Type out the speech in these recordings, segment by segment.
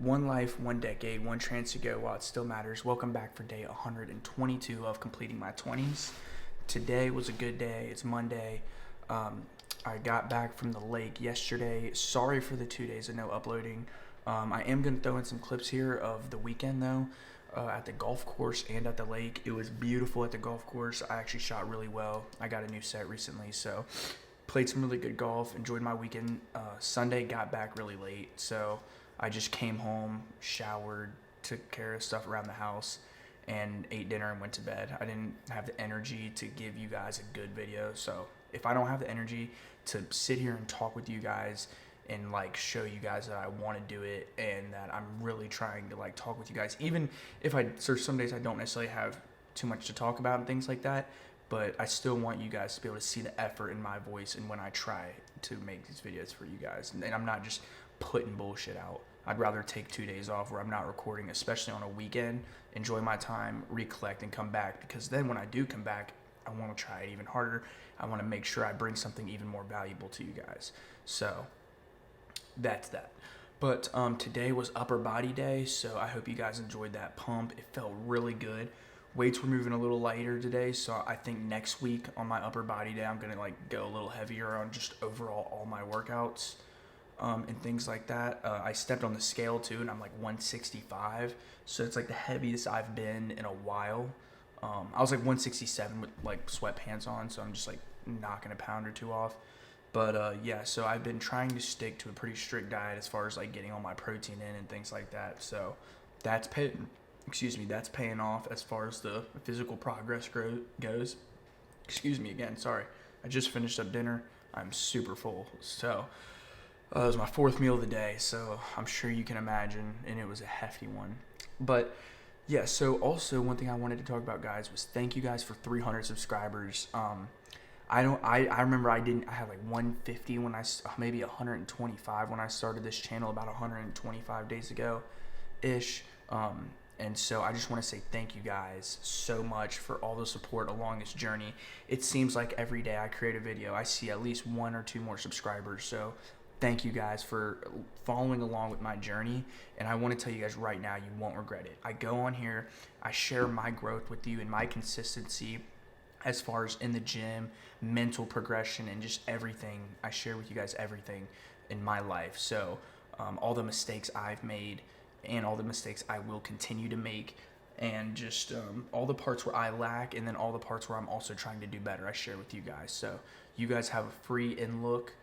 One life, one decade, one chance to go while it still matters. Welcome back for day 122 of completing my 20s. Today was a good day. It's Monday. I got back from the lake yesterday. Sorry for the 2 days of no uploading. I am going to throw in some clips here of the weekend though, at the golf course and at the lake. It was beautiful at the golf course. I actually shot really well. I got a new set recently, so played some really good golf. Enjoyed my weekend. Sunday got back really late, so I just came home, showered, took care of stuff around the house, and ate dinner and went to bed. I didn't have the energy to give you guys a good video, so if I don't have the energy to sit here and talk with you guys and like show you guys that I want to do it and that I'm really trying to like talk with you guys, even if some days I don't necessarily have too much to talk about and things like that, but I still want you guys to be able to see the effort in my voice and when I try to make these videos for you guys. And I'm not just putting bullshit out. I'd rather take 2 days off where I'm not recording, especially on a weekend, enjoy my time, recollect, and come back. Because then when I do come back, I want to try it even harder. I want to make sure I bring something even more valuable to you guys. So that's that. But today was upper body day, so I hope you guys enjoyed that pump. It felt really good. Weights were moving a little lighter today, so I think next week on my upper body day, I'm gonna like go a little heavier on just overall all my workouts. And things like that. I stepped on the scale too, and I'm like 165, so it's like the heaviest I've been in a while. I was like 167 with like sweatpants on, so I'm just like knocking a pound or two off. But yeah, so I've been trying to stick to a pretty strict diet as far as like getting all my protein in and things like that. So that's that's paying off as far as the physical progress goes. Excuse me again, sorry. I just finished up dinner. I'm super full, so. It was my fourth meal of the day, so I'm sure you can imagine, and it was a hefty one. But yeah, so also one thing I wanted to talk about, guys, was thank you guys for 300 subscribers. I remember I had like 150 maybe 125 when I started this channel about 125 days ago, ish. And so I just want to say thank you guys so much for all the support along this journey. It seems like every day I create a video, I see at least one or two more subscribers. So thank you guys for following along with my journey, and I want to tell you guys right now, you won't regret it. I go on here, I share my growth with you and my consistency as far as in the gym, mental progression, and just everything. I share with you guys everything in my life. So all the mistakes I've made and all the mistakes I will continue to make, and just all the parts where I lack, and then all the parts where I'm also trying to do better, I share with you guys. So you guys have a free in-look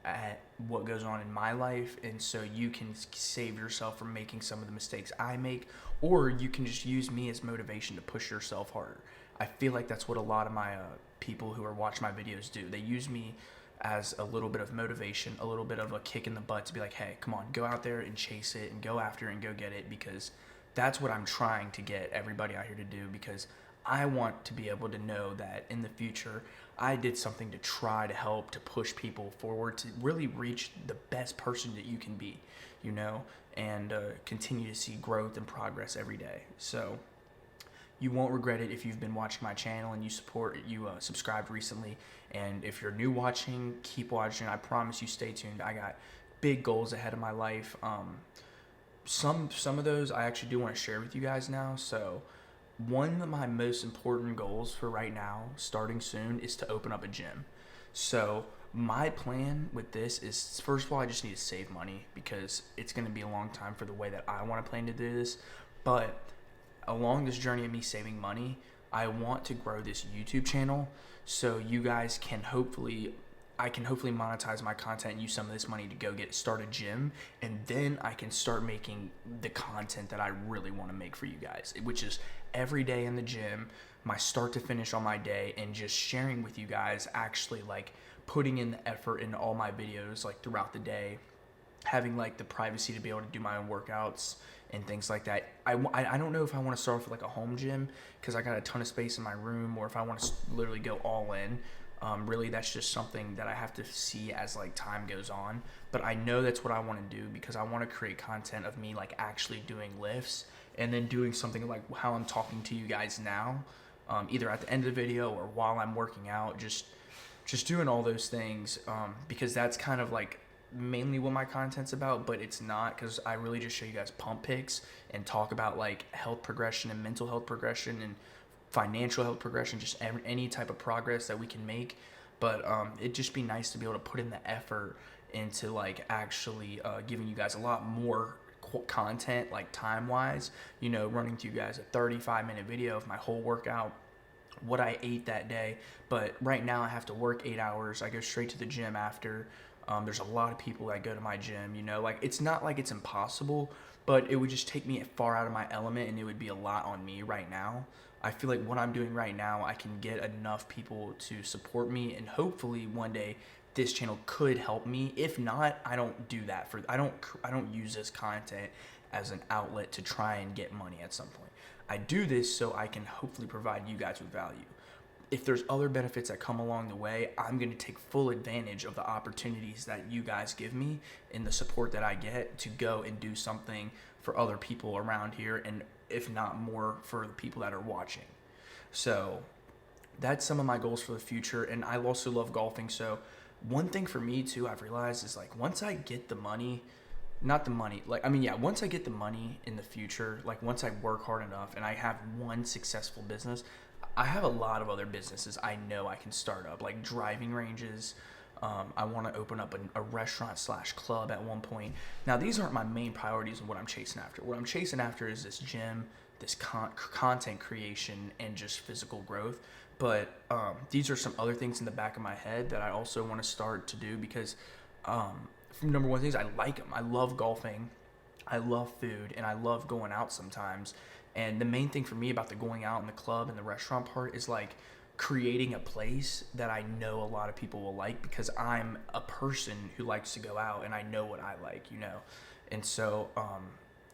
at what goes on in my life, and so you can save yourself from making some of the mistakes I make, or you can just use me as motivation to push yourself harder. I feel like that's what a lot of my people who are watching my videos do. They use me as a little bit of motivation, a little bit of a kick in the butt to be like, hey, come on, go out there and chase it and go after it and go get it, because that's what I'm trying to get everybody out here to do, because I want to be able to know that in the future I did something to try to help to push people forward to really reach the best person that you can be, and continue to see growth and progress every day. So you won't regret it if you've been watching my channel and you subscribed recently. And if you're new watching, keep watching. I promise you, stay tuned. I got big goals ahead of my life. Some of those I actually do want to share with you guys now. So one of my most important goals for right now, starting soon, is to open up a gym. So my plan with this is, first of all, I just need to save money, because it's going to be a long time for the way that I want to plan to do this. But along this journey of me saving money, I want to grow this YouTube channel, so you guys can I can hopefully monetize my content and use some of this money to start a gym, and then I can start making the content that I really want to make for you guys, which is every day in the gym, my start to finish on my day, and just sharing with you guys, actually like putting in the effort in all my videos like throughout the day, having like the privacy to be able to do my own workouts and things like that. I don't know if I want to start off with like a home gym, because I got a ton of space in my room, or if I want to literally go all in. Really, that's just something that I have to see as like time goes on. But I know that's what I want to do, because I want to create content of me like actually doing lifts, and then doing something like how I'm talking to you guys now, either at the end of the video or while I'm working out, just doing all those things, because that's kind of like mainly what my content's about, but it's not, because I really just show you guys pump pics and talk about like health progression and mental health progression and financial health progression, just any type of progress that we can make. But it'd just be nice to be able to put in the effort into like actually giving you guys a lot more content, like time wise, running to you guys a 35-minute video of my whole workout, what I ate that day. But right now I have to work 8 hours. I go straight to the gym after. There's a lot of people that go to my gym, like it's not like it's impossible, but it would just take me far out of my element and it would be a lot on me right now. I feel like what I'm doing right now, I can get enough people to support me, and hopefully one day this channel could help me. If not, I don't do that I don't use this content as an outlet to try and get money at some point. I do this so I can hopefully provide you guys with value. If there's other benefits that come along the way, I'm going to take full advantage of the opportunities that you guys give me and the support that I get to go and do something for other people around here, and if not more, for the people that are watching. So that's some of my goals for the future. And I also love golfing. So one thing for me too, I've realized, is like once I get the money, once I get the money in the future, like once I work hard enough and I have one successful business, I have a lot of other businesses I know I can start up, like driving ranges. I want to open up a restaurant/club at one point. Now, these aren't my main priorities and what I'm chasing after. What I'm chasing after is this gym, this content creation, and just physical growth. But these are some other things in the back of my head that I also want to start to do, because number one things, I like them. I love golfing, I love food, and I love going out sometimes. And the main thing for me about the going out in the club and the restaurant part is like creating a place that I know a lot of people will like, because I'm a person who likes to go out and I know what I like, And so,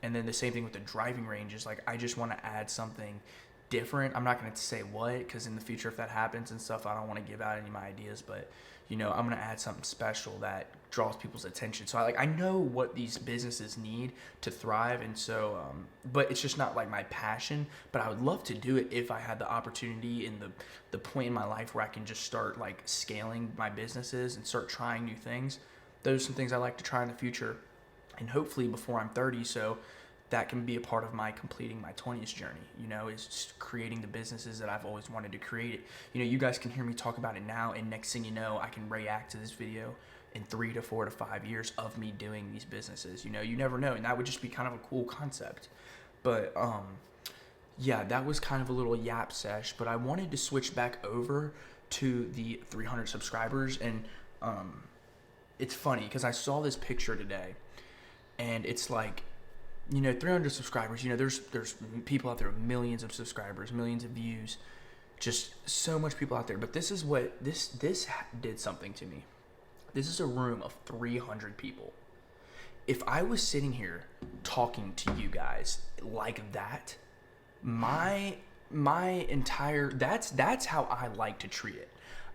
and then the same thing with the driving range is like, I just want to add something different. I'm not going to say what, because in the future, if that happens and stuff, I don't want to give out any of my ideas, but I'm going to add something special that draws people's attention. So I know what these businesses need to thrive. And so, but it's just not like my passion, but I would love to do it if I had the opportunity in the point in my life where I can just start like scaling my businesses and start trying new things. Those are some things I like to try in the future, and hopefully before I'm 30. So that can be a part of my completing my 20s journey, is just creating the businesses that I've always wanted to create. You guys can hear me talk about it now, and next thing you know, I can react to this video in 3 to 4 to 5 years of me doing these businesses. You never know, and that would just be kind of a cool concept. But yeah, that was kind of a little yap sesh, but I wanted to switch back over to the 300 subscribers, and it's funny because I saw this picture today, and it's like, 300 subscribers, there's people out there with millions of subscribers, millions of views, just so much people out there. But this is what, this did something to me. This is a room of 300 people. If I was sitting here talking to you guys like that, my entire, that's how I like to treat it.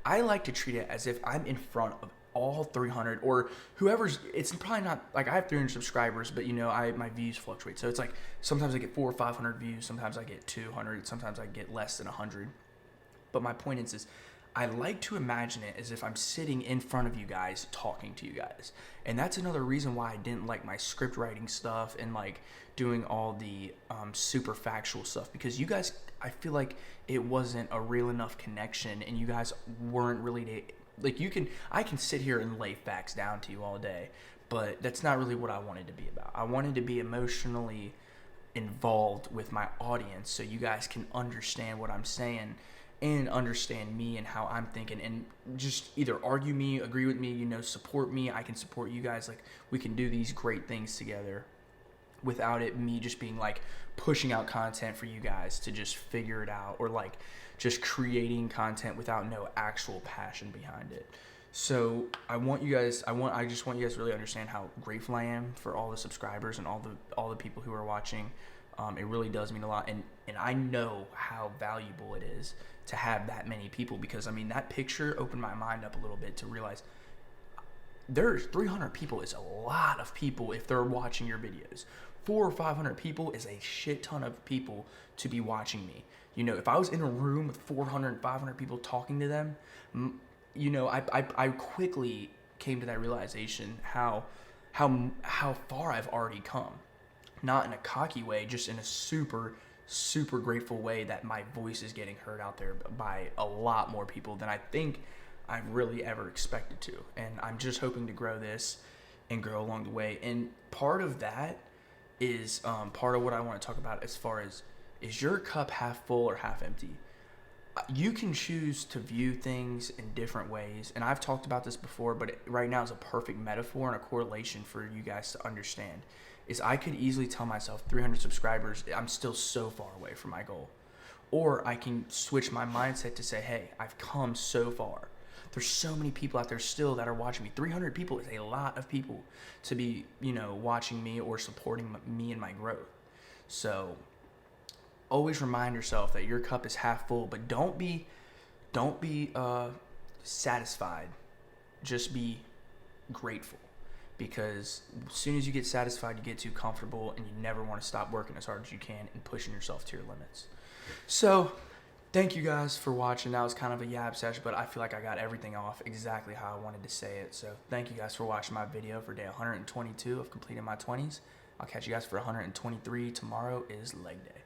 I like to treat it as if I'm in front of all 300 or whoever's. It's probably not like I have 300 subscribers, but my views fluctuate. So it's like sometimes I get 400 or 500 views, sometimes I get 200, sometimes I get less than 100. But my point is I like to imagine it as if I'm sitting in front of you guys talking to you guys. And that's another reason why I didn't like my script writing stuff and like doing all the super factual stuff, because you guys, I feel like it wasn't a real enough connection, and you guys weren't really like, I can sit here and lay facts down to you all day, but that's not really what I wanted to be about. I wanted to be emotionally involved with my audience so you guys can understand what I'm saying and understand me and how I'm thinking, and just either argue me, agree with me, support me. I can support you guys. Like, we can do these great things together without it me just being like pushing out content for you guys to just figure it out, or like just creating content without no actual passion behind it. So I just want you guys to really understand how grateful I am for all the subscribers and all the people who are watching. It really does mean a lot, and I know how valuable it is to have that many people, because that picture opened my mind up a little bit to realize there's 300 people is a lot of people if they're watching your videos. 400 or 500 people is a shit ton of people to be watching me. If I was in a room with 400 and 500 people talking to them, I quickly came to that realization how far I've already come. Not in a cocky way, just in a super, super grateful way that my voice is getting heard out there by a lot more people than I think I really ever expected to. And I'm just hoping to grow this and grow along the way. And part of that is part of what I want to talk about as far as, is your cup half full or half empty? You can choose to view things in different ways. And I've talked about this before, but right now is a perfect metaphor and a correlation for you guys to understand. Is I could easily tell myself 300 subscribers, I'm still so far away from my goal. Or I can switch my mindset to say, hey, I've come so far. There's so many people out there still that are watching me. 300 people is a lot of people to be, watching me or supporting me in my growth. So always remind yourself that your cup is half full, but don't be satisfied. Just be grateful. Because as soon as you get satisfied, you get too comfortable, and you never want to stop working as hard as you can and pushing yourself to your limits. So thank you guys for watching. That was kind of a yab session, but I feel like I got everything off exactly how I wanted to say it. So thank you guys for watching my video for day 122 of completing my 20s. I'll catch you guys for 123. Tomorrow is leg day.